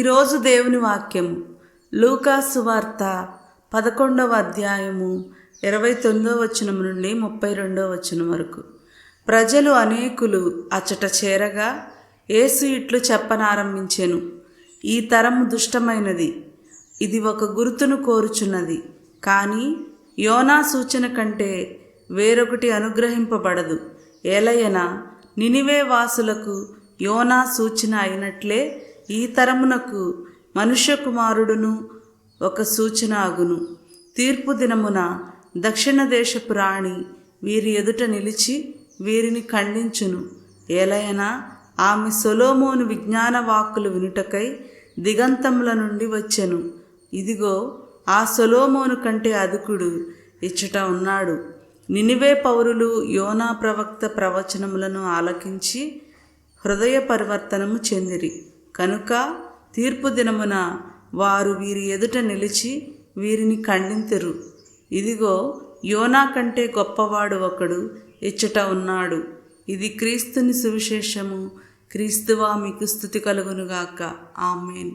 ఈరోజు దేవుని వాక్యము లూకా సువార్త 11వ అధ్యాయము 29వ వచనం నుండి 32వ వచనం వరకు. ప్రజలు అనేకులు అచ్చట చేరగా యేసు ఇట్లు చెప్పనారంభించెను, ఈ తరము దుష్టమైనది, ఇది ఒక గుర్తును కోరుచున్నది. కానీ యోనా సూచన కంటే వేరొకటి అనుగ్రహింపబడదు. ఏలయన నినివే వాసులకు యోనా సూచన అయినట్లే ఈ తరమునకు మనుష్య కుమారుడును ఒక సూచన అగును. తీర్పు దినమున దక్షిణ దేశపు రాణి వీరి ఎదుట నిలిచి వీరిని ఖండించును. ఏలయనా ఆమె సొలొమోను విజ్ఞాన వాక్కులు వినుటకై దిగంతముల నుండి వచ్చెను. ఇదిగో ఆ సొలొమోను కంటే అధికుడు ఇచ్చట ఉన్నాడు. నినివే పౌరులు యోనా ప్రవక్త ప్రవచనములను ఆలకించి హృదయ పరివర్తనము చెందిరి కనుక తీర్పు దినమున వారు వీరి ఎదుట నిలిచి వీరిని ఖండింతురు. ఇదిగో యోనా కంటే గొప్పవాడు ఒకడు ఇచ్చట ఉన్నాడు. ఇది క్రీస్తుని సువిశేషము. క్రీస్తువా మీకు స్తుతి కలుగునుగాక. ఆమేన్.